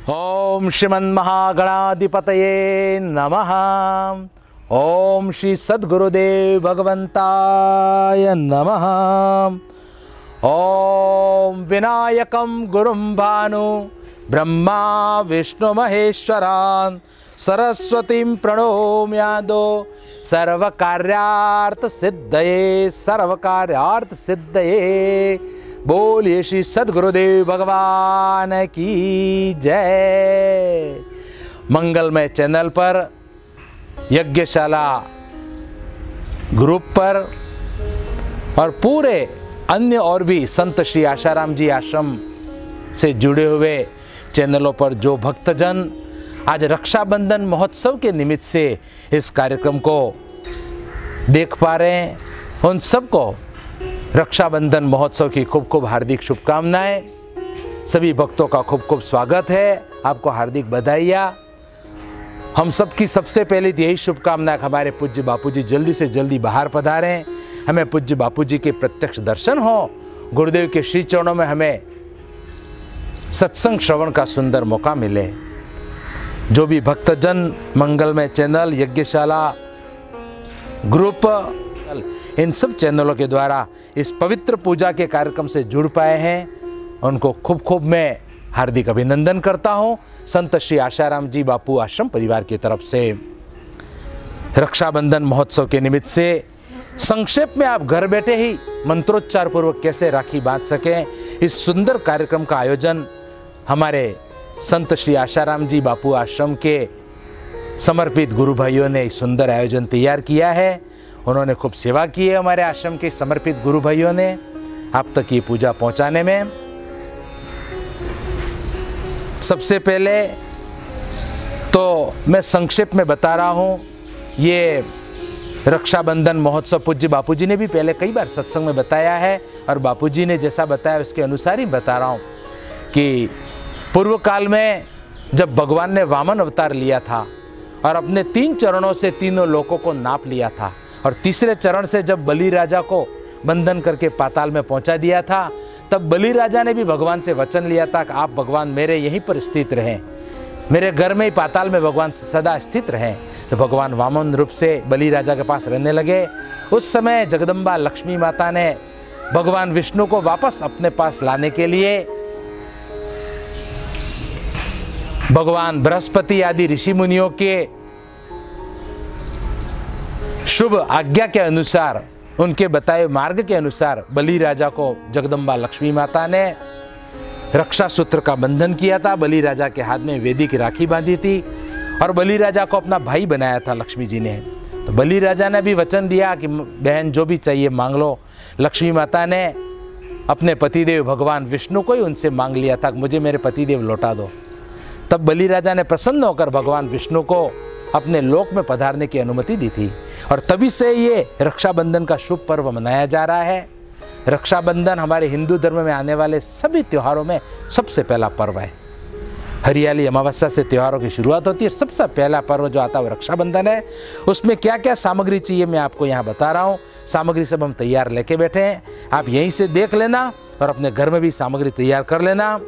ओम श्रीमन्महागणाधिपतये नमः। ओम श्री सद्गुरुदेव भगवंताय नमः। ओम विनायकं गुरुं भानु ब्रह्मा विष्णु महेश्वरान् सरस्वतीं प्रणोम्यादो सर्वकार्यार्थ सिद्धये बोलिए श्री सद्गुरुदेव भगवान की जय। मंगलमय चैनल पर, यज्ञशाला ग्रुप पर और पूरे अन्य और भी संत श्री आशाराम जी आश्रम से जुड़े हुए चैनलों पर जो भक्तजन आज रक्षाबंधन महोत्सव के निमित्त से इस कार्यक्रम को देख पा रहे हैं, उन सबको रक्षाबंधन महोत्सव की खूब खूब हार्दिक शुभकामनाएं। सभी भक्तों का खूब खूब स्वागत है, आपको हार्दिक बधाइयाँ। हम सबकी सबसे पहले तो यही शुभकामना कि हमारे पूज्य बापूजी जल्दी से जल्दी बाहर पधारें, हमें पूज्य बापूजी के प्रत्यक्ष दर्शन हो, गुरुदेव के श्री चरणों में हमें सत्संग श्रवण का सुंदर मौका मिले। जो भी भक्तजन मंगलमय चैनल, यज्ञशाला ग्रुप, इन सब चैनलों के द्वारा इस पवित्र पूजा के कार्यक्रम से जुड़ पाए हैं, उनको खूब खूब मैं हार्दिक अभिनंदन करता हूं संत श्री आशाराम जी बापू आश्रम परिवार की तरफ से। रक्षाबंधन महोत्सव के निमित्त से संक्षेप में आप घर बैठे ही मंत्रोच्चार पूर्वक कैसे राखी बांध सकें, इस सुंदर कार्यक्रम का आयोजन हमारे संत श्री आशाराम जी बापू आश्रम के समर्पित गुरु भाइयों ने सुंदर आयोजन तैयार किया है। उन्होंने खूब सेवा की है हमारे आश्रम के समर्पित गुरु भाइयों ने आप तक ये पूजा पहुंचाने में। सबसे पहले तो मैं संक्षेप में बता रहा हूं, ये रक्षाबंधन महोत्सव पूज्य बापूजी ने भी पहले कई बार सत्संग में बताया है और बापूजी ने जैसा बताया उसके अनुसार ही बता रहा हूं कि पूर्व काल में जब भगवान ने वामन अवतार लिया था और अपने 3 चरणों से तीनों लोकों को नाप लिया था और तीसरे चरण से जब बलि राजा को बंधन करके पाताल में पहुंचा दिया था, तब बलि राजा ने भी भगवान से वचन लिया था कि आप भगवान मेरे यहीं पर स्थित रहें, मेरे घर में ही पाताल में भगवान सदा स्थित रहें। तो भगवान वामन रूप से बलि राजा के पास रहने लगे। उस समय जगदम्बा लक्ष्मी माता ने भगवान विष्णु को वापस अपने पास लाने के लिए भगवान बृहस्पति आदि ऋषि मुनियों के शुभ आज्ञा के अनुसार, उनके बताए मार्ग के अनुसार बलि राजा को जगदम्बा लक्ष्मी माता ने रक्षा सूत्र का बंधन किया था। बलि राजा के हाथ में वैदिक राखी बांधी थी और बलि राजा को अपना भाई बनाया था लक्ष्मी जी ने। तो बलि राजा ने भी वचन दिया कि बहन जो भी चाहिए मांग लो। लक्ष्मी माता ने अपने पतिदेव भगवान विष्णु को ही उनसे मांग लिया था कि मुझे मेरे पतिदेव लौटा दो। तब बलि राजा ने प्रसन्न होकर भगवान विष्णु को अपने लोक में पधारने की अनुमति दी थी और तभी से ये रक्षाबंधन का शुभ पर्व मनाया जा रहा है। रक्षाबंधन हमारे हिंदू धर्म में आने वाले सभी त्योहारों में सबसे पहला पर्व है। हरियाली अमावस्या से त्योहारों की शुरुआत होती है, सबसे पहला पर्व जो आता है वो रक्षाबंधन है। उसमें क्या क्या सामग्री चाहिए मैं आपको यहाँ बता रहा हूँ। सामग्री सब हम तैयार लेके बैठे हैं, आप यहीं से देख लेना और अपने घर में भी सामग्री तैयार कर लेना,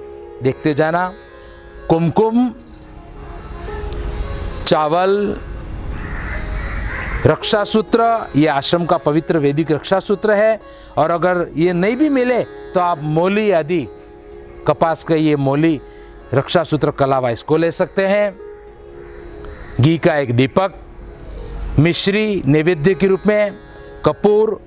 देखते जाना। कुमकुम, चावल, रक्षा सूत्र, ये आश्रम का पवित्र वैदिक रक्षा सूत्र है। और अगर ये नहीं भी मिले तो आप मोली आदि कपास का ये मोली रक्षा सूत्र कलावा इसको ले सकते हैं। घी का एक दीपक, मिश्री नैवेद्य के रूप में, कपूर,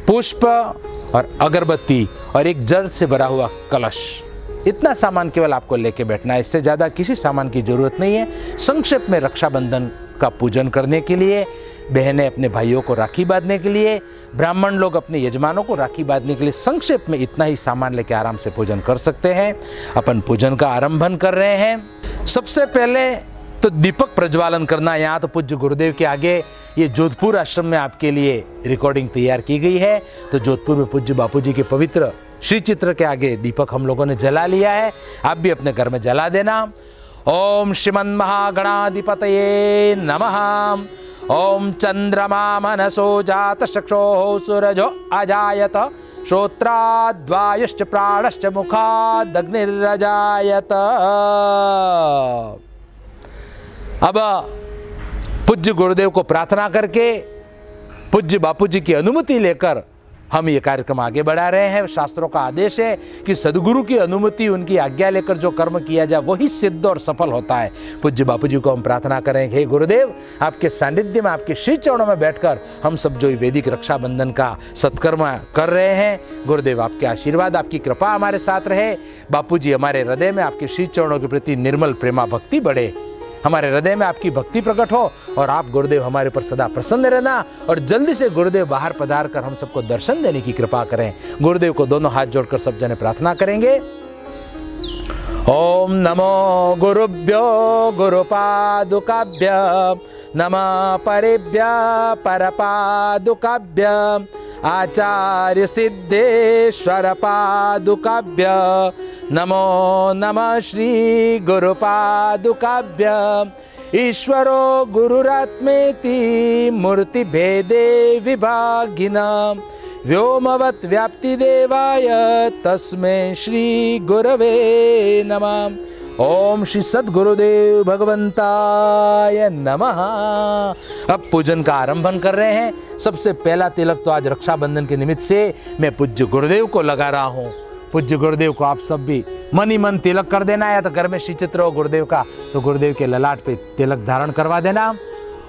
पुष्प और अगरबत्ती और एक जल से भरा हुआ कलश, इतना सामान केवल आपको लेके बैठना है। इससे ज़्यादा किसी सामान की जरूरत नहीं है। संक्षेप में रक्षाबंधन का पूजन करने के लिए, बहनें अपने भाइयों को राखी बांधने के लिए, ब्राह्मण लोग अपने यजमानों को राखी बांधने के लिए संक्षेप में इतना ही सामान लेके आराम से पूजन कर सकते हैं। अपन पूजन का आरंभन कर रहे हैं। सबसे पहले तो दीपक प्रज्वालन करना। यहाँ तो पूज्य गुरुदेव के आगे ये जोधपुर आश्रम में आपके लिए रिकॉर्डिंग तैयार की गई है। तो जोधपुर में पूज्य बापूजी के पवित्र श्री चित्र के आगे दीपक हम लोगों ने जला लिया है, आप भी अपने घर में जला देना। ओम श्रीमन्महागणाधिपतये नमः। ओम चंद्रमा मनसो जात चक्षुः सूरजो अजायत श्रोत्राद्वायुश्च प्राणश्च मुखादग्निरजायत। अब पूज्य गुरुदेव को प्रार्थना करके, पूज्य बापू जी की अनुमति लेकर हम ये कार्यक्रम आगे बढ़ा रहे हैं। शास्त्रों का आदेश है कि सदगुरु की अनुमति, उनकी आज्ञा लेकर जो कर्म किया जाए वही सिद्ध और सफल होता है। पूज्य बापू जी को हम प्रार्थना करेंगे, हे गुरुदेव, आपके सानिध्य में, आपके श्री चरणों में बैठकर हम सब जो वैदिक रक्षाबंधन का सत्कर्म कर रहे हैं, गुरुदेव आपके आशीर्वाद, आपकी कृपा हमारे साथ रहे। बापू जी, हमारे हृदय में आपके श्री चरणों के प्रति निर्मल प्रेमा भक्ति बढ़े, हमारे हृदय में आपकी भक्ति प्रकट हो, और आप गुरुदेव हमारे पर सदा प्रसन्न रहना, और जल्दी से गुरुदेव बाहर पधार कर हम सबको दर्शन देने की कृपा करें। गुरुदेव को दोनों हाथ जोड़कर सब जने प्रार्थना करेंगे। ओम नमो गुरुभ्यो गुरुपादुकाभ्य नमः परेभ्य परपादुकाभ्य आचार्य सिद्धेश्वर पादुकाभ्य नमो नमः श्री गुरुपादुकाभ्य। ईश्वरो गुरुरात्मेति मूर्ति भेदे विभागिना व्योमवत् व्याप्ति देवाय तस्मै श्री गुरवे नमः। ओम श्री सद्गुरुदेव भगवंताय नमः। अब पूजन का आरंभन कर रहे हैं। सबसे पहला तिलक तो आज रक्षाबंधन के निमित्त से मैं पूज्य गुरुदेव को लगा रहा हूँ। पूज्य गुरुदेव को आप सब भी मन ही मन तिलक कर देना, या तो घर में श्री चित्र हो गुरुदेव का तो गुरुदेव के ललाट पे तिलक धारण करवा देना।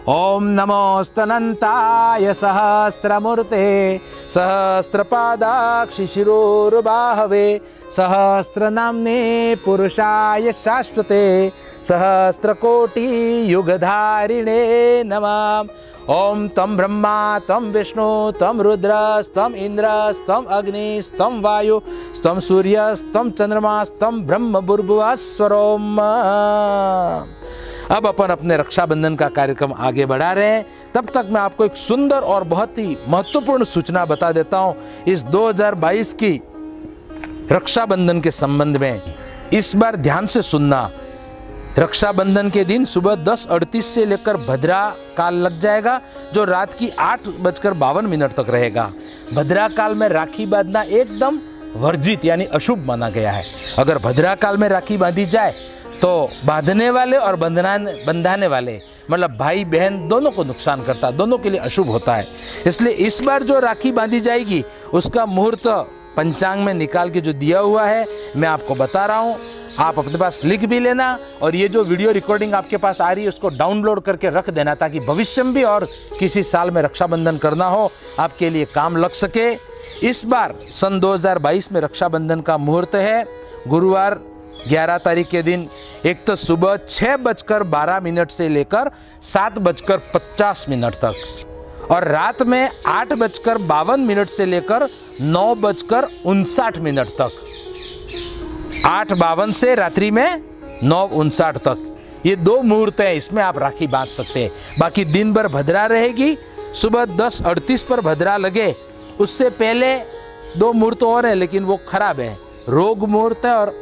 ओम नमो स्तनंताय सहस्त्रमूर्ते सहस्त्रपादाक्षि शिरोरुबाहवे सहस्त्रनाम्ने पुरुषाय शाश्वते सहस्त्रकोटि युगधारिणे नमः। ओम तम ब्रह्मा तम विष्णु तम रुद्र तम इंद्र तम अग्नि तम वायु तम सूर्य तम चंद्रमा तम ब्रह्म भूर्भुवस्वरोम। अब अपन अपने रक्षाबंधन का कार्यक्रम आगे बढ़ा रहे हैं। तब तक मैं आपको एक सुंदर और बहुत ही महत्वपूर्ण सूचना बता देता हूं इस 2022 की रक्षाबंधन के संबंध में। इस बार ध्यान से सुनना। रक्षाबंधन के दिन सुबह 10:38 से लेकर भद्रा काल लग जाएगा, जो रात की 8:52 तक रहेगा। भद्रा काल में राखी बांधना एकदम वर्जित यानी अशुभ माना गया है। अगर भद्रा काल में राखी बांधी जाए तो बांधने वाले और बंधाने वाले मतलब भाई बहन दोनों को नुकसान करता, दोनों के लिए अशुभ होता है। इसलिए इस बार जो राखी बांधी जाएगी उसका मुहूर्त पंचांग में निकाल के जो दिया हुआ है मैं आपको बता रहा हूँ। आप अपने पास लिख भी लेना, और ये जो वीडियो रिकॉर्डिंग आपके पास आ रही है उसको डाउनलोड करके रख देना, ताकि भविष्य में भी और किसी साल में रक्षाबंधन करना हो आपके लिए काम लग सके। इस बार सन 2022 में रक्षाबंधन का मुहूर्त है गुरुवार 11 तारीख के दिन। एक तो सुबह 6:12 से लेकर 7:50 तक, और रात में 8:52 से लेकर 9:59 तक। 8:52 से रात्रि में 9:59 तक ये 2 मुहूर्त हैं, इसमें आप राखी बांध सकते हैं। बाकी दिन भर भद्रा रहेगी। सुबह 10:38 पर भद्रा लगे, उससे पहले 2 मुहूर्त और है लेकिन वो खराब है। रोग मुहूर्त है और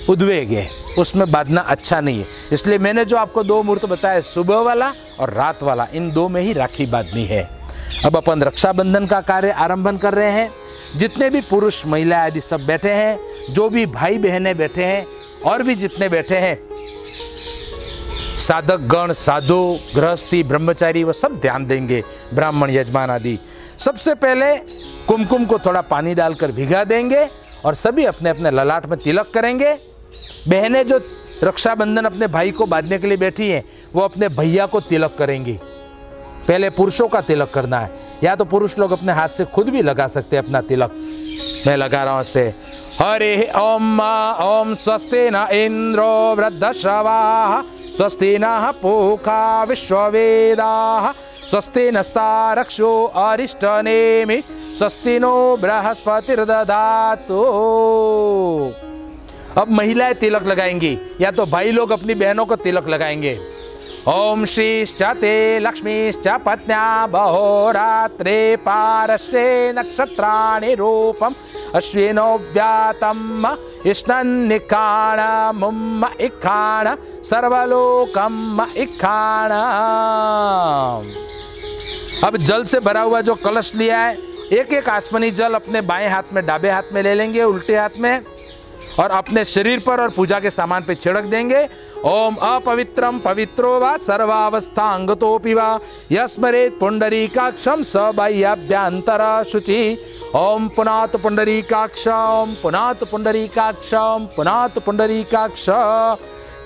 उद्वेग है, उसमें बांधना अच्छा नहीं है। इसलिए मैंने जो आपको 2 मुहूर्त बताया, सुबह वाला और रात वाला, इन 2 में ही राखी बांधनी है। अब अपन रक्षाबंधन का कार्य आरंभन कर रहे हैं। जितने भी पुरुष महिला आदि सब बैठे हैं, जो भी भाई बहनें बैठे हैं और भी जितने बैठे हैं, साधक गण, साधु, गृहस्थी, ब्रह्मचारी, वो सब ध्यान देंगे, ब्राह्मण, यजमान आदि। सबसे पहले कुमकुम को थोड़ा पानी डालकर भिगा देंगे और सभी अपने अपने ललाट में तिलक करेंगे। बहनें जो रक्षाबंधन अपने भाई को बांधने के लिए बैठी हैं, वो अपने भैया को तिलक करेंगी। पहले पुरुषों का तिलक करना है, या तो पुरुष लोग अपने हाथ से खुद भी लगा सकते हैं अपना तिलक। मैं लगा रहा हूं से। हरे ओम ओम स्वस्ति न इंद्रो वृद्धश्रवाः स्वस्ति नः पूषा विश्ववेदाः स्वस्ति नस्तारक्षो अरिष्टनेमि स्वस्ति नो बृहस्पतिर्दधातु। अब महिलाएं तिलक लगाएंगी, या तो भाई लोग अपनी बहनों को तिलक लगाएंगे। ओम श्रीश्च ते लक्ष्मीश्च पत्न्या बहोरात्रे पारश्रे नक्षत्राणि रूपम अश्विनो व्यातम इष्णन्निखाण मुम्म इखाण सर्वलोकम इखाण। अब जल से भरा हुआ जो कलश लिया है एक एक आचमनी जल अपने बाएं हाथ में, दाहिने हाथ में ले लेंगे, उल्टे हाथ में, और अपने शरीर पर और पूजा के सामान पे छिड़क देंगे। ओम अपवित्रम पवित्रो वा सर्वावस्था अंगतोपि वा यस्मरेत पुंडरीकाक्षम स बाह्याभ्यंतर शुचि। ओम पुनात पुंडरीकाक्षम पुनात पुंडरीकाक्षम पुनात पुंडरीकाक्ष।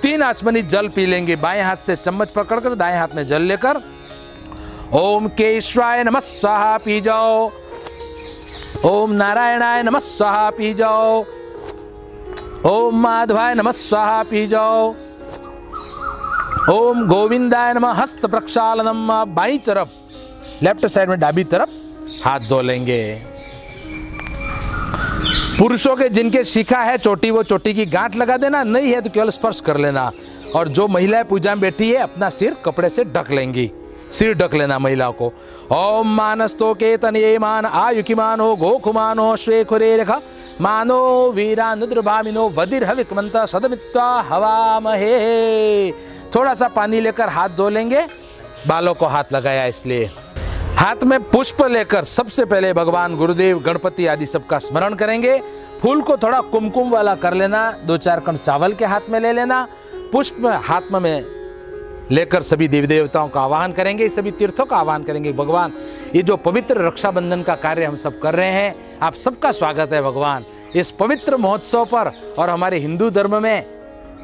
3 आचमनी जल पी लेंगे, बाएं हाथ से चम्मच पकड़कर दाएं हाथ में जल लेकर। ओम केशवाय नमः स्वाहा पी जाओ। ओम नारायणाय नमः स्वाहा पी जाओ। ओम माधवाय नमः स्वाहा पी जाओ। ओम गोविंदाय नमः हस्त प्रक्षालनम। बाईं तरफ, लेफ्ट साइड में दाबी तरफ हाथ धो लेंगे। पुरुषों के जिनके शिखा है चोटी, वो चोटी की गांठ लगा देना, नहीं है तो केवल स्पर्श कर लेना। और जो महिलाएं पूजा में बैठी है अपना सिर कपड़े से ढक लेंगी, सिर ढक लेना महिलाओं को। ओम मानस्तो के तनये मान आयुकिमानो गोखुमानो श्वेखुरे रेखा मानो वीरानुद्रभामिनो वदिर हविकमंत सदमित्वा हवामहे। थोड़ा सा पानी लेकर हाथ धो लेंगे, बालों को हाथ लगाया इसलिए। हाथ में पुष्प लेकर सबसे पहले भगवान गुरुदेव गणपति आदि सबका स्मरण करेंगे। फूल को थोड़ा कुमकुम वाला कर लेना, 2-4 कण चावल के हाथ में ले लेना। पुष्प हाथ में लेकर सभी देवी देवताओं का आवाहन करेंगे, सभी तीर्थों का आवाहन करेंगे। भगवान, ये जो पवित्र रक्षाबंधन का कार्य हम सब कर रहे हैं, आप सबका स्वागत है भगवान इस पवित्र महोत्सव पर। और हमारे हिंदू धर्म में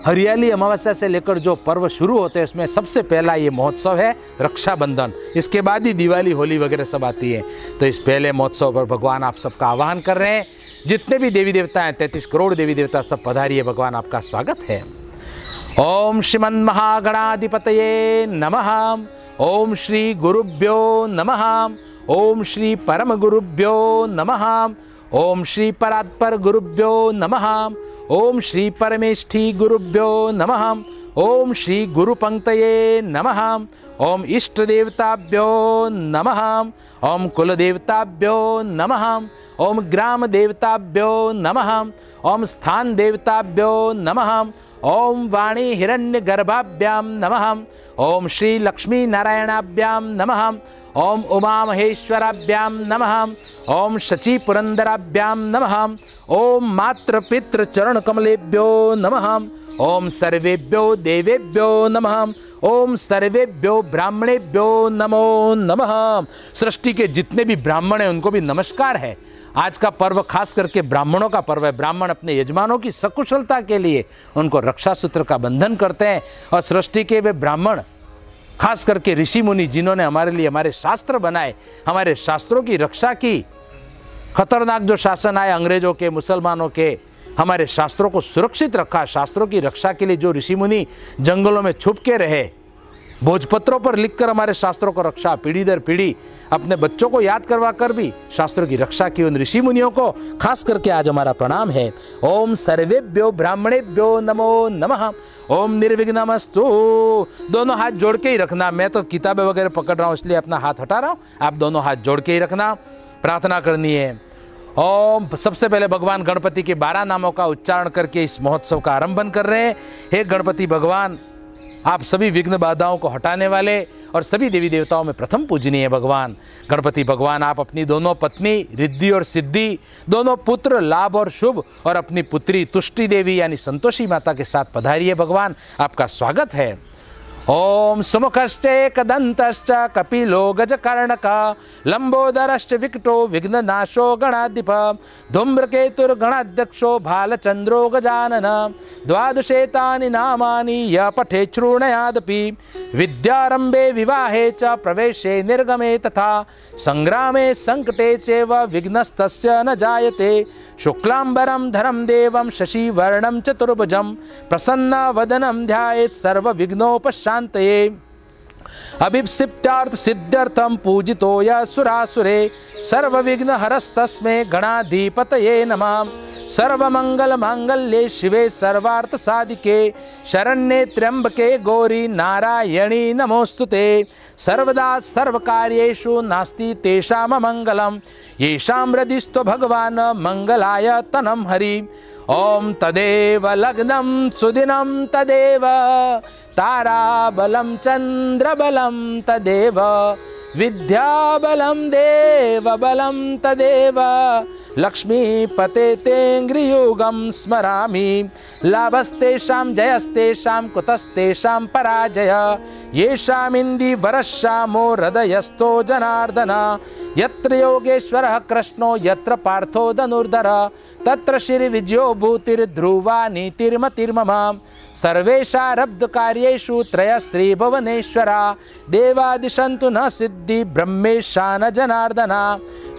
हरियाली अमावस्या से लेकर जो पर्व शुरू होते हैं उसमें सबसे पहला ये महोत्सव है रक्षाबंधन। इसके बाद ही दिवाली, होली वगैरह सब आती है। तो इस पहले महोत्सव पर भगवान आप सबका आह्वान कर रहे हैं। जितने भी देवी देवता हैं, 33 करोड़ देवी देवता सब पधारिए, भगवान आपका स्वागत है। ओम श्रीमन् महागणाधिपतये नमः। ओम श्री गुरुभ्यो नमः। ओम श्री परम गुरुभ्यो नमः। ओम श्री परात्पर गुरुभ्यो नमः। ओम श्री परमेष्ठी गुरुभ्यो नमः। ओम श्री गुरुपंक्तये नमः। ओम इष्ट देवताभ्यो नमः। ओम कुल देवताभ्यो नमः। ओम ग्राम देवताभ्यो नमः। ओम स्थान देवताभ्यो नमः। ओम वाणी हिरण्य गर्भाभ्याम नमः। ओम श्री लक्ष्मी नारायणाभ्याम नमः। ओम उमा महेश्वराभ्याम नमः। ओम शची पुरंदराभ्याम नमः। ओम मात्र पितृ चरण कमलेभ्यो नमः। ओम सर्वेभ्यो देवेभ्यो नमः। ओम सर्वेभ्यो ब्राह्मणेभ्यो नमो नमः। सृष्टि के जितने भी ब्राह्मण हैं उनको भी नमस्कार है। आज का पर्व खास करके ब्राह्मणों का पर्व है। ब्राह्मण अपने यजमानों की सकुशलता के लिए उनको रक्षा सूत्र का बंधन करते हैं। और सृष्टि के वे ब्राह्मण, खास करके ऋषि मुनि जिन्होंने हमारे लिए हमारे शास्त्र बनाए, हमारे शास्त्रों की रक्षा की, खतरनाक जो शासन आए अंग्रेजों के, मुसलमानों के, हमारे शास्त्रों को सुरक्षित रखा। शास्त्रों की रक्षा के लिए जो ऋषि मुनि जंगलों में छुप के रहे, भोजपत्रों पर लिखकर हमारे शास्त्रों को रक्षा, पीढ़ी दर पीढ़ी अपने बच्चों को याद करवा कर भी शास्त्रों की रक्षा की उन ऋषि मुनियों को खास करके आज हमारा प्रणाम है। ओम सर्वेभ्यो ब्राह्मणेभ्यो नमो नमः। ओम निर्विघ्नमस्तु। दोनों हाथ जोड़ के ही रखना। मैं तो किताबें वगैरह पकड़ रहा हूँ इसलिए अपना हाथ हटा रहा हूँ, आप दोनों हाथ जोड़ के ही रखना। प्रार्थना करनी है। ओम सबसे पहले भगवान गणपति के 12 नामों का उच्चारण करके इस महोत्सव का आरंभन कर रहे हैं। हे गणपति भगवान, आप सभी विघ्न बाधाओं को हटाने वाले और सभी देवी देवताओं में प्रथम पूजनीय भगवान गणपति भगवान, आप अपनी दोनों पत्नी रिद्धि और सिद्धि, दोनों पुत्र लाभ और शुभ, और अपनी पुत्री तुष्टि देवी यानी संतोषी माता के साथ पधारिए भगवान, आपका स्वागत है। ओम सुमुखश्चेकदन्तश्च कपिलो गजकर्णक लंबोदरश्च विकटो विघ्ननाशो गणाधिप धूम्रकेतुर्गणाध्यक्षो भालचंद्रो गजानन द्वादशेतानि नामानि य पठे शृणुयादपि विद्यारंभे विवाहे च प्रवेशे निर्गमे तथा संग्रामे संकटे चैव विघ्नस्तस्य न जायते शुक्लांबरम धरम देवम शशिवर्णम चतुर्भुजम प्रसन्नवदनम ध्यायेत् सर्वविघ्नोपशान्तये अभिप्सिप्त्यार्थ सिद्ध्यर्थम पूजितो यः सुरासुरे सर्वविघ्नहरस्तस्मै गणाधिपतये नमः। सर्वमंगल मांगल्ये शिवे सर्वार्थ साधिके शरण्ये त्र्यंबके गौरी नारायणी नमोस्तुते सर्वदा सर्वकार्येषु नास्ति तेषां मंगलम येषां हृदिस्थो भगवान् मंगलाय तनं हरि। ओम तदेव लग्नं सुदिनं तदेव ताराबलं चंद्रबलं तदेव विद्याबलं देवबलं तदेव लक्ष्मीपते तेऽङ्घ्रियुगं स्मरामि लाभस्तेषां जयस्तेषां कुतस्तेषां पराजय येषामिन्दीवरश्यामो हृदयस्थो जनार्दन यत्र योगेश्वरः कृष्णो यत्र पार्थो धनुर्धरः तत्र श्रीविजयो भूतिर्ध्रुवा नीतिर्मतिर्मम सर्वेषारब्धकार्येषु त्रयस्त्रीभुवनेश्वरा देवादिशन्तु न सिद्धि ब्रह्मेशा न जनार्दना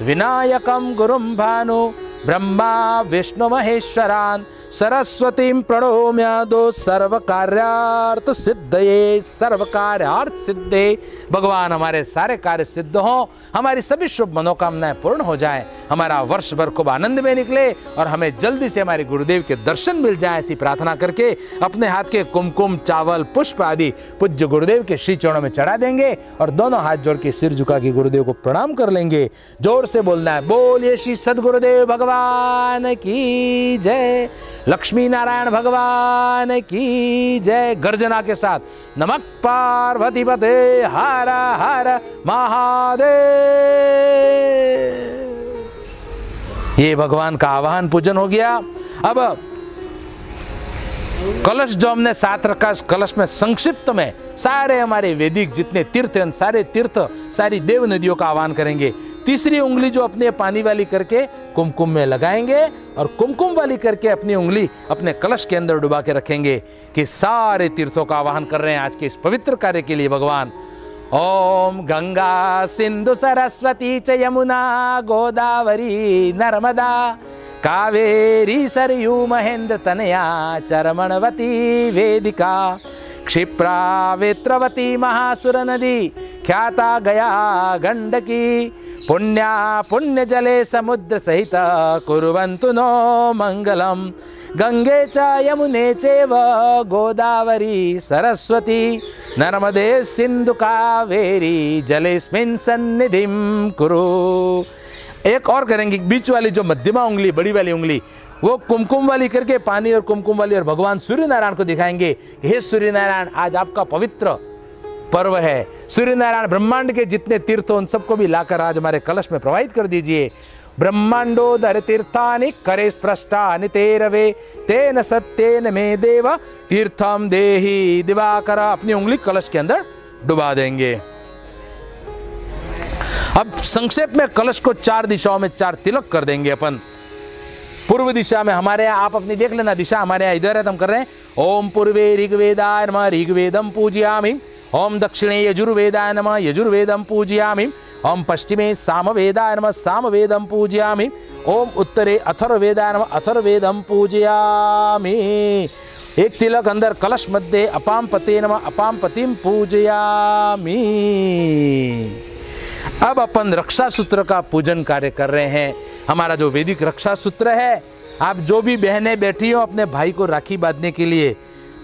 विनायकं गुरुं भानु ब्रह्मा विष्णु महेश्वरान् सरस्वतीं प्रणोम्य दो सर्व कार्यार्थ सिद्धये सर्व कार्यार्थ सिद्धे। भगवान हमारे सारे कार्य सिद्ध हों, हमारी सभी शुभ मनोकामनाएं पूर्ण हो जाएं, हमारा वर्ष भर खूब आनंद में निकले और हमें जल्दी से हमारे गुरुदेव के दर्शन मिल जाए, ऐसी प्रार्थना करके अपने हाथ के कुमकुम चावल पुष्प आदि पूज्य गुरुदेव के श्री चरणों में चढ़ा देंगे और दोनों हाथ जोड़ के सिर झुका के गुरुदेव को प्रणाम कर लेंगे। जोर से बोलना है, बोलिए श्री सद्गुरुदेव भगवान की जय, लक्ष्मी नारायण भगवान की जय। गर्जना के साथ नमः पार्वती पते हर हर महादेव। ये भगवान का आवाहन पूजन हो गया। अब कलश जो हमने साथ रखा, इस कलश में संक्षिप्त में सारे हमारे वैदिक जितने तीर्थ हैं, सारे तीर्थ सारी देव नदियों का आह्वान करेंगे। तीसरी उंगली जो अपने पानी वाली करके कुमकुम में लगाएंगे और कुमकुम वाली करके अपनी उंगली अपने कलश के अंदर डुबा के रखेंगे कि सारे तीर्थों का आवाहन कर रहे हैं आज के इस पवित्र कार्य के लिए भगवान। ओम गंगा सिंधु सरस्वती च यमुना गोदावरी नर्मदा कावेरी सरयू महेंद्र तनया चरमणवती वेदिका क्षिप्रा वेत्रवती महासुर नदी ख्याता गया गंडकी पुण्या पुण्य जले समुद्र सहित कुर्वन्तु नो मंगलम गंगे च यमुने चैव गोदावरी सरस्वती नर्मदे सिंधु कावेरी जलेस्मिन् सन्निधिं कुरु। एक और करेंगे, बीच वाली जो मध्यमा उंगली बड़ी वाली उंगली वो कुमकुम वाली करके पानी और कुमकुम वाली और भगवान सूर्य नारायण को दिखाएंगे। हे सूर्य नारायण, आज आपका पवित्र पर्व है। सूर्य नारायण ब्रह्मांड के जितने तीर्थ उन सबको भी लाकर आज हमारे कलश में प्रवाहित कर दीजिए। ब्रह्मांडोदर तीर्थानि करे स्पृष्टानि तेरवे तेन सत्येन मे देव तीर्थम देहि दिवाकर। अपनी उंगली कलश के अंदर डुबा देंगे। अब संक्षेप में कलश को चार दिशाओं में चार तिलक कर देंगे अपन। पूर्व दिशा में हमारे यहाँ, आप अपनी देख लेना दिशा, हमारे यहाँ इधर है तो हम कर रहे हैं ओम पूर्वे ऋग्वेदाय नमः ऋग्वेदम पूजयामि, ओम दक्षिणे यजुर्वेदाय नमः यजुर्वेदम पूजयामि, ओम पश्चिमे सामवेदाय नमः सामवेदम पूजयामि, ओम उत्तरे अथर्ववेदाय नमः अथर्ववेदम पूजयामि। एक तिलक अंदर कलश मध्य अपाम पते नमः अपाम पतिम पूजयामि। अब अपन रक्षा सूत्र का पूजन कार्य कर रहे हैं। हमारा जो वैदिक रक्षा सूत्र है, आप जो भी बहनें बैठी हो अपने भाई को राखी बांधने के लिए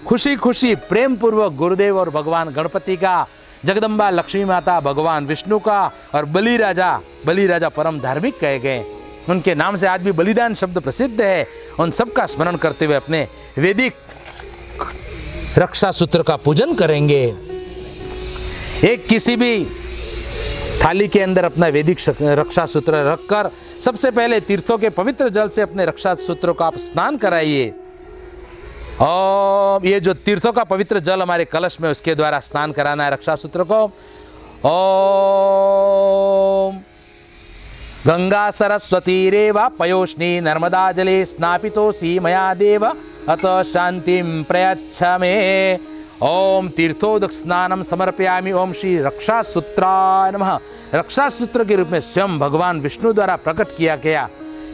खुशी खुशी प्रेम पूर्वक गुरुदेव और भगवान गणपति का, जगदम्बा लक्ष्मी माता, भगवान विष्णु का और बलि राजा परम धार्मिक कहे गए, उनके नाम से आज भी बलिदान शब्द प्रसिद्ध है। उन सबका स्मरण करते हुए अपने वैदिक रक्षा सूत्र का पूजन करेंगे। एक किसी भी थाली के अंदर अपना वैदिक रक्षा सूत्र रखकर सबसे पहले तीर्थों के पवित्र जल से अपने रक्षा सूत्रों का आप स्नान कराइए। और ये जो तीर्थों का पवित्र जल हमारे कलश में, उसके द्वारा स्नान कराना है रक्षा सूत्र को। ओम गंगा सरस्वती रेवा पयोष्णी नर्मदा जले स्नापितोऽसि मया देव अतः शांतिं प्रयच्छ मे। ओम तीर्थोदक स्नानम समर्पयामि। ओम श्री रक्षा सूत्राय नमः। रक्षा सूत्र के रूप में स्वयं भगवान विष्णु द्वारा प्रकट किया गया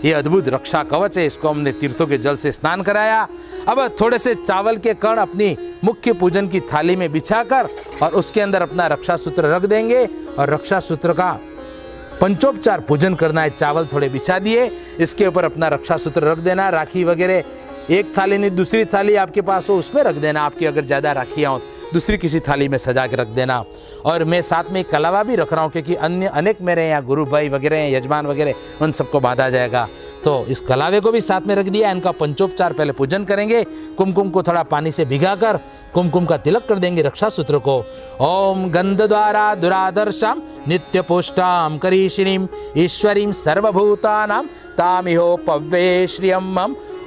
ये अद्भुत रक्षा कवच है, इसको हमने तीर्थों के जल से स्नान कराया। अब थोड़े से चावल के कण अपनी मुख्य पूजन की थाली में बिछाकर और उसके अंदर अपना रक्षा सूत्र रख देंगे और रक्षा सूत्र का पंचोपचार पूजन करना है। चावल थोड़े बिछा दिए, इसके ऊपर अपना रक्षा सूत्र रख देना। राखी वगैरह एक थाली नहीं, दूसरी थाली आपके पास हो उसमें रख देना। आपकी अगर ज़्यादा राखियाँ हो दूसरी किसी थाली में सजा के रख देना। और मैं साथ में एक कलावा भी रख रहा हूँ क्योंकि अन्य अनेक मेरे यहाँ गुरु भाई वगैरह हैं, यजमान वगैरह, उन सबको बांधा जाएगा। तो इस कलावे को भी साथ में रख दिया। इनका पंचोपचार पहले पूजन करेंगे। कुमकुम को थोड़ा पानी से भिगाकर कुमकुम का तिलक कर देंगे रक्षा सूत्र को। ओम गंध द्वारा दुरादर्शाम नित्य पुष्टाम करीशिनीम ईश्वरीम सर्वभूतानाम तामिहो पव्ये श्रियम।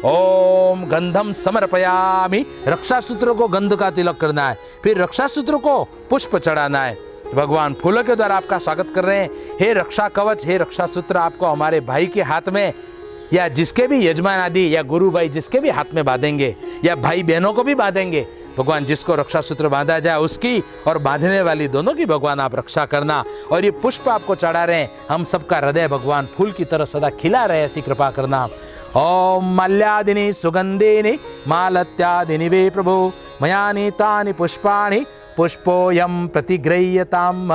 ओम गंधम समर्पयामि। रक्षा सूत्र को गंध का तिलक करना है, फिर रक्षा सूत्र को पुष्प चढ़ाना है। भगवान फूलों के द्वारा आपका स्वागत कर रहे हैं। हे रक्षा कवच, हे रक्षा सूत्र आपको हमारे भाई के हाथ में या जिसके भी यजमान आदि या गुरु भाई जिसके भी हाथ में बांधेंगे या भाई बहनों को भी बांधेंगे, भगवान जिसको रक्षा सूत्र बांधा जाए उसकी और बांधने वाली दोनों की भगवान आप रक्षा करना। और ये पुष्प आपको चढ़ा रहे हैं, हम सबका हृदय भगवान फूल की तरह सदा खिला रहे, ऐसी कृपा करना। ओम मल्यादिनी सुगंधिनी मालत्यादिनी वे प्रभु मया नीतानि पुष्पाणि पुष्पोयम प्रतिगृह्यताम्।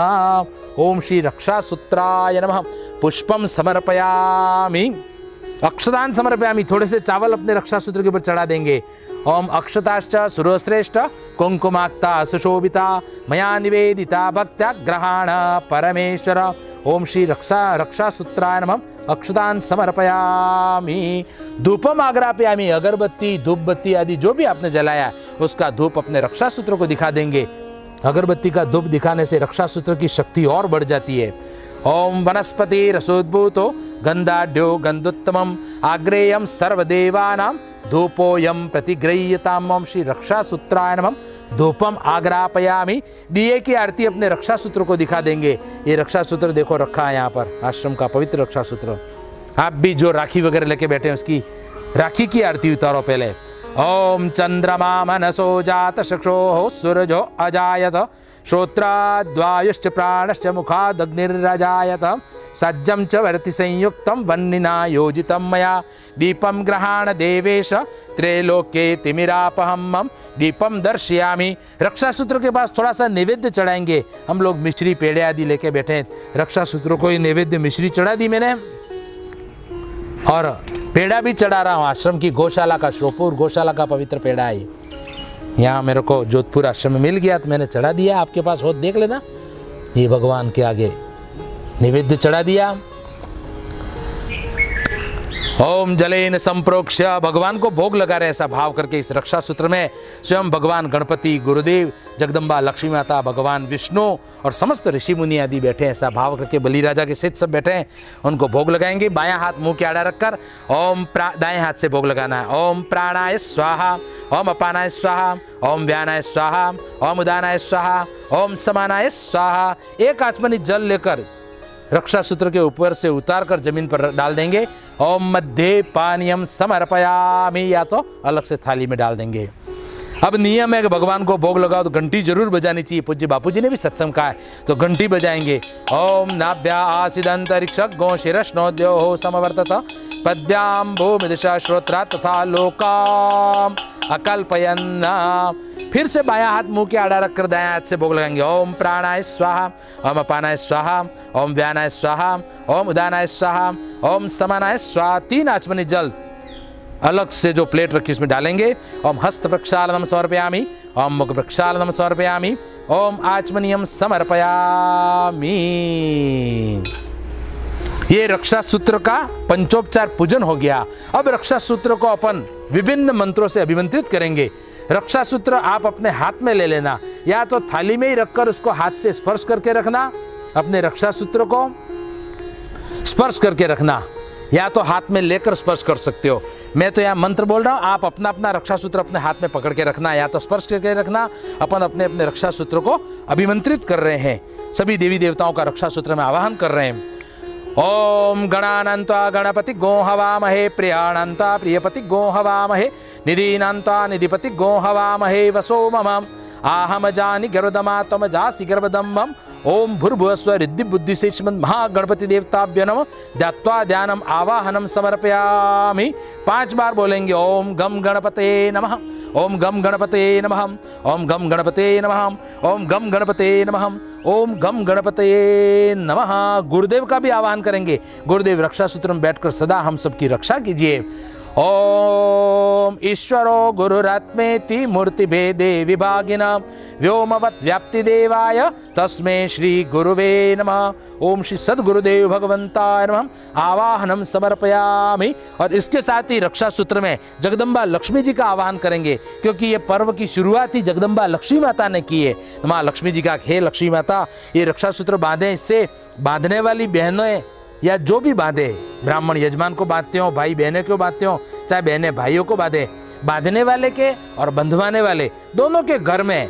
ओम श्री रक्षा सूत्राय नमः। पुष्पम समर्पयामि, अक्षतान समर्पयामि। थोड़े से चावल अपने रक्षा सूत्र के ऊपर चढ़ा देंगे। ओम अक्षताश्च सुरश्रेष्ठ कुंकुमाक्ता सुशोभिता मया निवेदिता भक्त्या ग्रहाण परमेश्वर। ओम श्री रक्षा सूत्राय नमः। अक्षतान समर्पयामि। धूपम आग्रापयामि। अगरबत्ती धूप बत्ती आदि जो भी आपने जलाया उसका धूप अपने रक्षा सूत्र को दिखा देंगे। अगरबत्ती का धूप दिखाने से रक्षा सूत्र की शक्ति और बढ़ जाती है। ओम वनस्पति रसोद्भूतो गंधाढ्यो गंधोत्तमम आग्रेयम सर्वदेवानां धूपोयम प्रतिगृह्यताम्। ओम श्री रक्षा सूत्राय नमः। धूपम आग्रापयामि। दिए की आरती अपने रक्षा सूत्र को दिखा देंगे। ये रक्षा सूत्र देखो रखा है यहाँ पर, आश्रम का पवित्र रक्षा सूत्र। आप भी जो राखी वगैरह लेके बैठे हैं उसकी राखी की आरती उतारो पहले। ओम चंद्रमा मनसो जात चक्षुः सूरजो अजायत श्रोत्राद्वायुश्च प्राणश्च मुखादग्निरजायत सज्जं च वर्ति संयुक्तं वह्निना योजितं मया दीपं गृहाण देवेश त्रैलोक्ये तिमिरापहम्। दीपम दर्शयामि। रक्षा सूत्र के पास थोड़ा सा नैवेद्य चढ़ाएंगे। हम लोग मिश्री पेड़े आदि लेके बैठे हैं, रक्षा सूत्र को ये नैवेद्य मिश्री चढ़ा दी मैंने और पेड़ा भी चढ़ा रहा हूँ। आश्रम की गौशाला का, श्योपुर गौशाला का पवित्र पेड़ा है। यहाँ मेरे को जोधपुर आश्रम में मिल गया तो मैंने चढ़ा दिया। आपके पास हो देख लेना। ये भगवान के आगे नैवेद्य चढ़ा दिया। ओम जलेन संप्रोक्ष्य। भगवान को भोग लगा रहे ऐसा भाव करके इस रक्षा सूत्र में स्वयं भगवान गणपति, गुरुदेव, जगदम्बा, लक्ष्मी माता, भगवान विष्णु और समस्त ऋषि मुनि आदि बैठे ऐसा भाव करके बलि राजा के सहित सब बैठे हैं। उनको भोग लगाएंगे। बायां हाथ मुंह के आड़ा रखकर ओम दाएं हाथ से भोग लगाना है। ओम प्राणाय स्वाहा, ओम अपानाय स्वाहा, ओम व्यानाय स्वाहा, ओम उदानाय स्वाहा, ओम समानाय स्वाहा। एक आचमनी जल लेकर रक्षा सूत्र के ऊपर से उतार कर जमीन पर डाल देंगे। ओम मध्य पानीयम समर्पयामि, या तो अलग से थाली में डाल देंगे। अब नियम है कि भगवान को भोग लगाओ तो घंटी जरूर बजानी चाहिए। पूज्य बापू जी ने भी सत्संग कहा है तो घंटी बजाएंगे। ओम नाभ्या आसिदंतरिक्ष गो शिरश्नोद्यो समवर्तत पद्भ्याम भूमि दिशा श्रोत्रा तथा लोकाम अकल्पयन्ना। फिर से बायां हाथ मुंह के आड़ा रखकर दायां हाथ से भोग लगाएंगे। ओम प्राणाय स्वाहा, ओम अपानाय स्वाहा, ओम व्यानाय स्वाहा, ओम उदानाय स्वाहा, ओम समानाय स्वाहा। 3 आचमनी जल अलग से जो प्लेट रखी उसमें डालेंगे। ओम हस्त प्रक्षालनम समर्पयामि, ओम मुख प्रक्षालनम समर्पयामि, ओम आचमनीयम समर्पयामि। ये रक्षा सूत्र का पंचोपचार पूजन हो गया। अब रक्षा सूत्र को अपन विभिन्न मंत्रों से अभिमंत्रित करेंगे। रक्षा सूत्र आप अपने हाथ में ले लेना, या तो थाली में ही रखकर उसको हाथ से स्पर्श करके रखना, अपने रक्षा सूत्र को स्पर्श करके रखना, या तो हाथ में लेकर स्पर्श कर सकते हो। मैं तो यहाँ मंत्र बोल रहा हूँ, आप अपना अपना रक्षा सूत्र अपने हाथ में पकड़ के रखना, या तो स्पर्श करके रखना। अपन अपने अपने रक्षा सूत्र को अभिमंत्रित कर रहे हैं। सभी देवी देवताओं का रक्षा सूत्र में आवाहन कर रहे हैं। ओम गणानंता गणपति गो हवामहे, प्रियाणंता प्रियपति गो हवामहे, निधीनांता निधिपति गो हवामहे, वसो मम आहम जानि गर्भदमा तम जासि गर्भदम्बम। ओम भूर्भुवस्व रिद्धि बुद्धि से महागणपति देवताभ्यो नमः ध्यात्वा ध्यानम आवाहनम समर्पयामि। 5 बार बोलेंगे। ओम गम गणपते नमः, ओम गम गणपते नमः, ओम गम गणपते नमः, ओम गम गणपते नमः, ओम गम गणपते नमः। गुरुदेव का भी आवाहन करेंगे। गुरुदेव रक्षा सूत्र में बैठकर सदा हम सबकी रक्षा कीजिए। ओम ईश्वरो गुरुरात्मेति मूर्तिभेदे विभागिना व्योमवत् व्याप्ति देवाय तस्मै श्री गुरुवे नमः। ओम श्री सद्गुरुदेव भगवंताय नमः। आवाहनम समर्पयामि। और इसके साथ ही रक्षा सूत्र में जगदम्बा लक्ष्मी जी का आवाहन करेंगे, क्योंकि ये पर्व की शुरुआत ही जगदम्बा लक्ष्मी माता ने की है। माँ लक्ष्मी जी का हे लक्ष्मी माता, ये रक्षा सूत्र बांधे, इससे बांधने वाली बहनें या जो भी बांधे, ब्राह्मण यजमान को बांधते हो, भाई बहनें को बांधते हो, चाहे बहनें भाइयों को बांधे, बांधने वाले के और बंधवाने वाले दोनों के घर में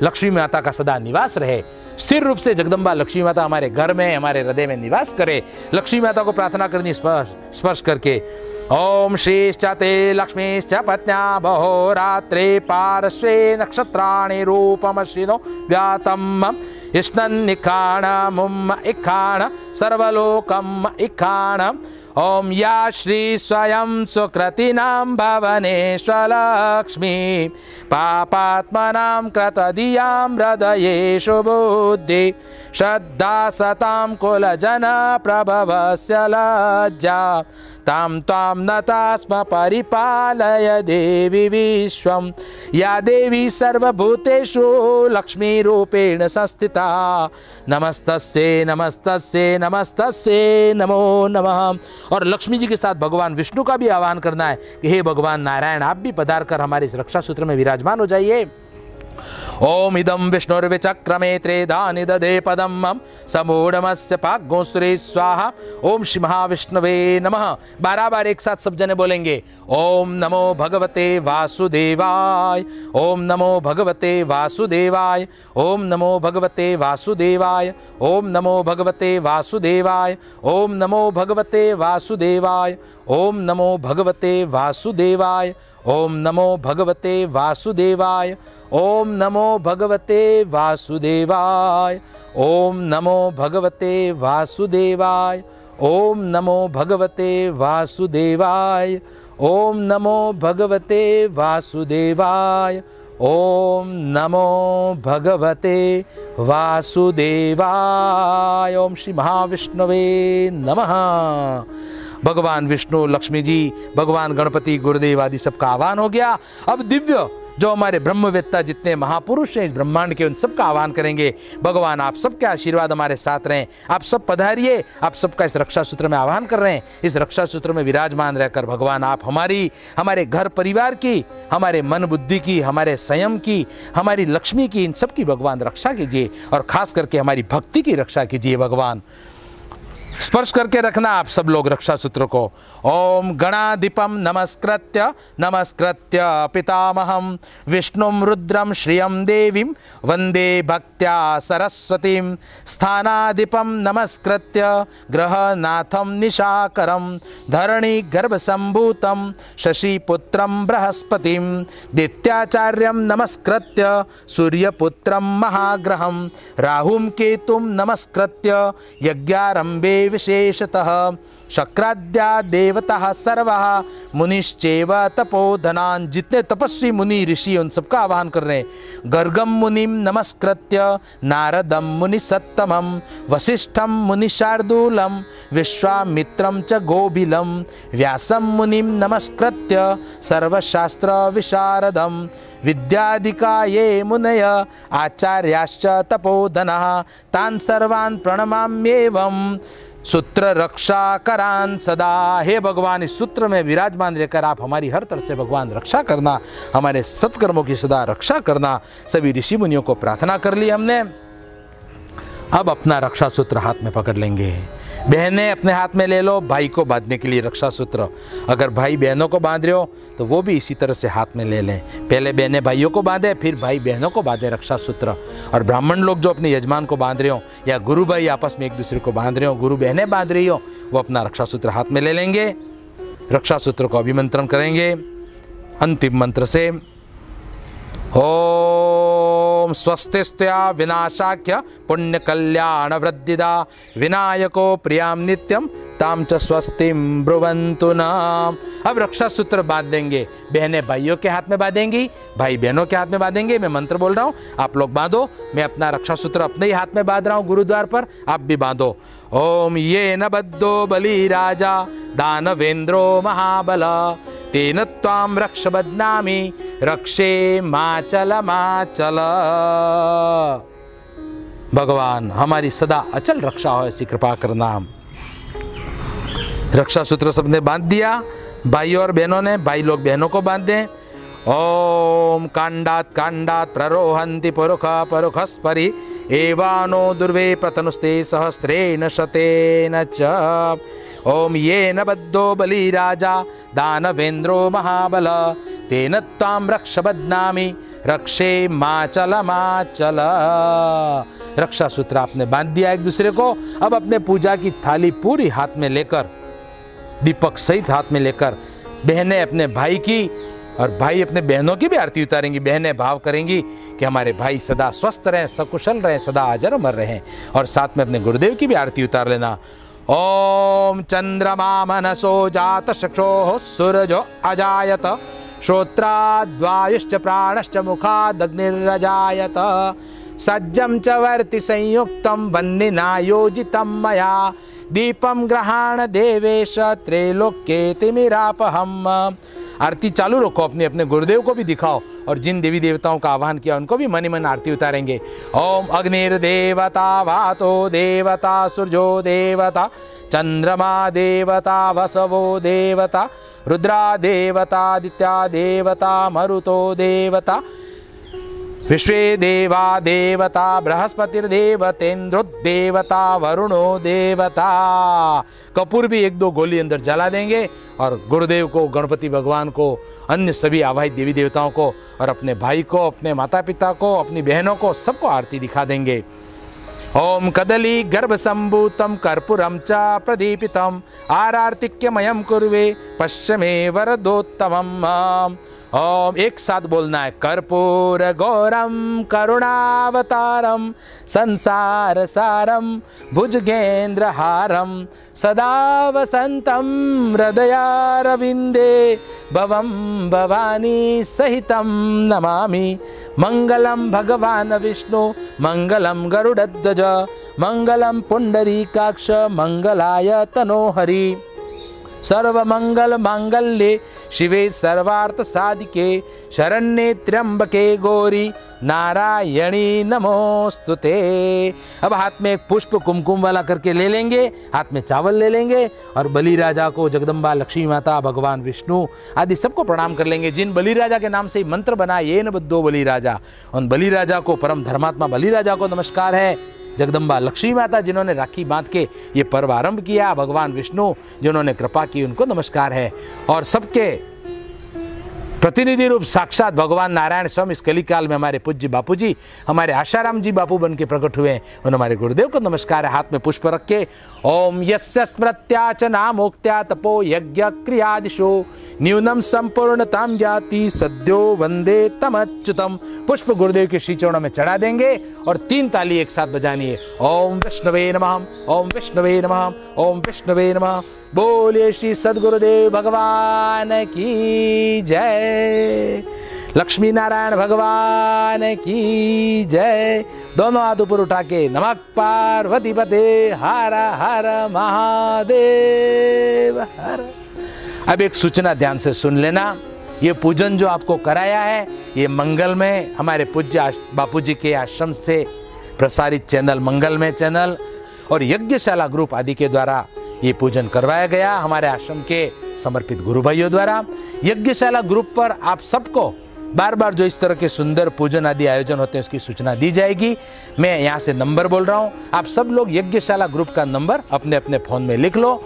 लक्ष्मी माता का सदा निवास रहे। स्थिर रूप से जगदम्बा लक्ष्मी माता हमारे घर में, हमारे हृदय में निवास करे। लक्ष्मी माता को प्रार्थना करनी स्पर्श करके। ओम श्रीश्च ते लक्ष्मीश्च पत्न्या बहोरात्रे पार्श्वे नक्षत्राणि रूपमश्विनो व्यातम् इष्णन्निखाण मुम इखाण सर्वलोकम इखाण। ओम या श्री स्वयं सुकृतिनां भवनेश्वलक्ष्मी पापात्मनां कृतधियां हृदयेषु बुद्धि श्रद्धा सतां कुलजन प्रभवस्य लज्जा तां त्वां नता स्म परिपालय देवी विश्वं। या देवी सर्वभूतेषु लक्ष्मीरूपेण संस्थिता नमस्तस्यै नमस्तस्यै नमस्तस्यै नमो नमः। और लक्ष्मी जी के साथ भगवान विष्णु का भी आह्वान करना है कि हे भगवान नारायण, आप भी पधार कर हमारे इस रक्षा सूत्र में विराजमान हो जाइए। ओम इदं विष्णुर्विचक्रमे त्रेधानि दधे पदं मम समूढ़मस्य पाग्गोसुरे स्वाहा। ओम श्री महाविष्णवे नमः। 12 बार एक साथ सब जने बोलेंगे। ओम नमो भगवते वासुदेवाय। ओम नमो भगवते वासुदेवाय। ओम नमो भगवते वासुदेवाय। ओम नमो भगवते वासुदेवाय। ओम नमो भगवते वासुदेवाय। ओम नमो भगवते वासुदेवाय। ओम नमो भगवते वासुदेवाय। ओम नमो भगवते वासुदेवाय। ओम नमो भगवते वासुदेवाय। ओम नमो भगवते वासुदेवाय। ओम नमो भगवते वासुदेवाय। ओम नमो भगवते वासुदेवाय। ओम श्री महाविष्णवे नमः। भगवान विष्णु, लक्ष्मी जी, भगवान गणपति, गुरुदेव आदि सबका आह्वान हो गया। अब दिव्य जो हमारे ब्रह्मवेत्ता जितने महापुरुष हैं इस ब्रह्मांड के, उन सबका आह्वान करेंगे। भगवान आप सबके आशीर्वाद हमारे साथ रहें, आप सब पधारिए। आप सबका इस रक्षा सूत्र में आह्वान कर रहे हैं। इस रक्षा सूत्र में विराजमान रहकर भगवान आप हमारे घर परिवार की, हमारे मन बुद्धि की, हमारे संयम की, हमारी लक्ष्मी की, इन सब की भगवान रक्षा कीजिए और खास करके हमारी भक्ति की रक्षा कीजिए। भगवान स्पर्श करके रखना आप सब लोग रक्षा सूत्र को। ओम गणाधिपम नमस्कृत्य नमस्कृत्य पितामहं विष्णुं रुद्रं श्रियं देवीं वंदे भक्त्या सरस्वतीं। स्थानाधिपम नमस्कृत्य ग्रहनाथं निशाकरं धरणी गर्भसंभूतं शशिपुत्रं बृहस्पतिं। दैत्याचार्यं नमस्कृत्य सूर्यपुत्रं महाग्रहं राहुं केतुं नमस्कृत्य यज्ञारंभे विशेषतः शक्राद्या देवता सर्वः मुनिश्चैव तपोधनान्। जितने तपस्वी मुनि ऋषि उन सबका आह्वान कर रहे हैं। गर्गम मुनिम नमस्कृत्य नारदम मुनि सत्तमम वसिष्ठम मुनि शार्दूलम विश्वामित्रम च गोभिलम व्यासम मुनिम नमस्कृत्य सर्वशास्त्र विशारदम विद्याधिका ये मुनय आचार्याश्च तपोधनः तान् सर्वान् प्रणमाम्येवम् सूत्र रक्षा करान सदा। हे भगवान, इस सूत्र में विराजमान रहकर आप हमारी हर तरह से भगवान रक्षा करना, हमारे सत्कर्मों की सदा रक्षा करना। सभी ऋषि मुनियों को प्रार्थना कर ली हमने। अब अपना रक्षा सूत्र हाथ में पकड़ लेंगे। बहनें अपने हाथ में ले लो भाई को बांधने के लिए रक्षा सूत्र। अगर भाई बहनों को बांध रहे हो तो वो भी इसी तरह से हाथ में ले लें। पहले बहनें भाइयों को बांधे, फिर भाई बहनों को बांधे रक्षा सूत्र। और ब्राह्मण लोग जो अपने यजमान को बांध रहे हो या गुरु भाई आपस में एक दूसरे को बांध रहे हो, गुरु बहनें बांध रही हो, वो अपना रक्षा सूत्र हाथ में ले लेंगे। रक्षा सूत्र को अभिमंत्रण करेंगे अंतिम मंत्र से। ओम स्वस्तिस्त्या विनाशाख्य पुण्य कल्याण वृद्धिदा विनायको प्रियाम नित्यम ताम च स्वस्तिम ब्रुवन्तु नाम। अब रक्षा सूत्र बांध देंगे। बहनें भाइयों के हाथ में बांधेंगी, भाई बहनों के हाथ में बांधेंगे। मैं मंत्र बोल रहा हूँ, आप लोग बांधो। मैं अपना रक्षा सूत्र अपने ही हाथ में बांध रहा हूँ गुरुद्वार पर, आप भी बांधो। ओम ये न बद्धो बलि राजा दानवेंद्रो महाबल तेन त्वां रक्ष बध्नामि रक्षे माचल माचल। भगवान हमारी सदा अचल रक्षा हो, ऐसी कृपा करना। रक्षा सूत्र सबने बांध दिया, भाई और बहनों ने, भाई लोग बहनों को बांध दें। ओम कांडात कांडात प्ररोहन्ति पुरुष पुरुषस्परि एवानो दुर्वे प्रतनुस्ते सहस्रेण शतेन च। ओम येन बद्धो बलि राजा दानवेन्द्रो महाबल तेन त्वां रक्ष बध्नामि रक्षे माचल माचल। रक्षा सूत्र आपने बांध दिया एक दूसरे को। अब अपने पूजा की थाली पूरी हाथ में लेकर, दीपक सहित हाथ में लेकर, बहनें अपने भाई की और भाई अपने बहनों की भी आरती उतारेंगी। बहनें भाव करेंगी कि हमारे भाई सदा स्वस्थ रहें, सकुशल रहें, सदा अजर अमर रहें। और साथ में अपने गुरुदेव की भी आरती उतार लेना। ओम चंद्रमा मनसो जात चक्षुः सूरजो अजायत श्रोत्राद्वायुश्च प्राणश्च मुखादग्निरजायत सज्जं च वर्ति संयुक्तं वह्निना योजितं मया दीपम ग्रहाण देवेश त्रैलोक्ये तिमिरापहम्। आरती चालू रखो, अपने अपने गुरुदेव को भी दिखाओ और जिन देवी देवताओं का आह्वान किया उनको भी मनी मन आरती उतारेंगे। ओम अग्निर्देवता वातो देवता सूर्यो देवता चंद्रमा देवता वसवो देवता रुद्रा देवता आदित्या देवता मरुतो देवता विश्वे देवा देवता बृहस्पतिर्देवतेन्द्रो देवता वरुणो देवता। कपूर भी एक दो गोली अंदर जला देंगे और गुरुदेव को, गणपति भगवान को, अन्य सभी आवाहित देवी देवताओं को और अपने भाई को, अपने माता पिता को, अपनी बहनों को, सबको आरती दिखा देंगे। ओम कदली गर्भ संभूतम कर्पूरम च प्रदीपितम आरार्तिक्यमयम कुर्वे पश्चिमे वरदोत्तमम। ओम एक साथ बोलना है। कर्पूर गौरम करुणावतारम संसार सारम भुजगेंद्र हारम सदा वसंतम हृदयारविंदे भवम भवानी सहितम नमामि। मंगलम भगवान विष्णु मंगलम गरुड़ध्वज मंगलम पुंडरीकाक्ष मंगलाय तनोहरि। सर्वमंगल मांगल्ये शिवे सर्वार्थ साधिके शरण्ये त्र्यंबके गौरी नारायणी नमोस्तुते। अब हाथ में एक पुष्प कुमकुम वाला करके ले लेंगे, हाथ में चावल ले लेंगे और बलि राजा को, जगदम्बा, लक्ष्मी माता, भगवान विष्णु आदि सबको प्रणाम कर लेंगे। जिन बलि राजा के नाम से ही मंत्र बना, ये न बद्धो बलि राजा, उन बलि राजा को, परम धर्मात्मा बलि राजा को नमस्कार है। जगदम्बा लक्ष्मी माता जिन्होंने राखी बांध के ये पर्व आरंभ किया, भगवान विष्णु जिन्होंने कृपा की, उनको नमस्कार है। और सबके प्रतिनिधि रूप साक्षात भगवान नारायण स्वयं इस कलिकाल में हमारे पूज्य बापू जी, हमारे आशाराम जी बापू बन के प्रकट हुए, उन हमारे गुरुदेव को नमस्कार है। हाथ में पुष्प रख के ओम यस्य स्मृत्या च नामोक्त्या तपो यज्ञ क्रियादिशो न्यूनम संपूर्णताम जाति सद्यो वंदे तमच्युतम। पुष्प गुरुदेव के श्री चरणों में चढ़ा देंगे और 3 ताली एक साथ बजानी है। ओम विष्णवे नमः, ओम विष्णवे नमः, ओम विष्णवे नमः। बोलिए श्री सद्गुरुदेव भगवान की जय, लक्ष्मी नारायण भगवान की जय। दोनों हाथ ऊपर उठा के नमः पार्वती पते हर हर महादेव हर। अब एक सूचना ध्यान से सुन लेना। ये पूजन जो आपको कराया है, ये मंगलमय हमारे पूज्य बापूजी के आश्रम से प्रसारित चैनल मंगलमय चैनल और यज्ञशाला ग्रुप आदि के द्वारा ये पूजन करवाया गया, हमारे आश्रम के समर्पित गुरु भाइयों द्वारा। यज्ञशाला ग्रुप पर आप सबको बार बार जो इस तरह के सुंदर पूजन आदि आयोजन होते हैं उसकी सूचना दी जाएगी। मैं यहाँ से नंबर बोल रहा हूँ, आप सब लोग यज्ञशाला ग्रुप का नंबर अपने अपने फोन में लिख लो।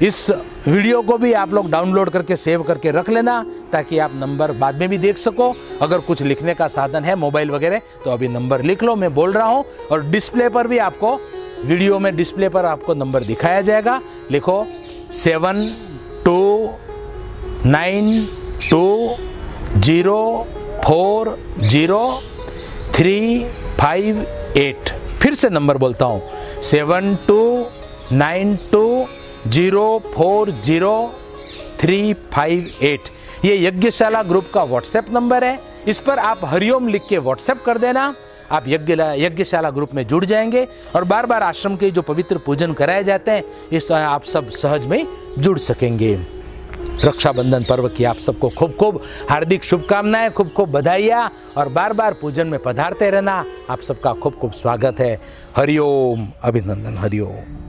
इस वीडियो को भी आप लोग डाउनलोड करके सेव करके रख लेना ताकि आप नंबर बाद में भी देख सको। अगर कुछ लिखने का साधन है मोबाइल वगैरह तो अभी नंबर लिख लो, मैं बोल रहा हूँ। और डिस्प्ले पर भी आपको, वीडियो में डिस्प्ले पर आपको नंबर दिखाया जाएगा। लिखो 7292040358। फिर से नंबर बोलता हूँ 7292040358। ये यज्ञशाला ग्रुप का व्हाट्सएप नंबर है। इस पर आप हरिओम लिख के व्हाट्सएप कर देना, आप यज्ञशाला ग्रुप में जुड़ जाएंगे और बार बार आश्रम के जो पवित्र पूजन कराए जाते हैं इस तरह आप सब सहज में जुड़ सकेंगे। रक्षाबंधन पर्व की आप सबको खूब खूब हार्दिक शुभकामनाएं, खूब खूब बधाइयाँ और बार बार पूजन में पधारते रहना। आप सबका खूब खूब स्वागत है। हरिओम, अभिनंदन, हरिओम।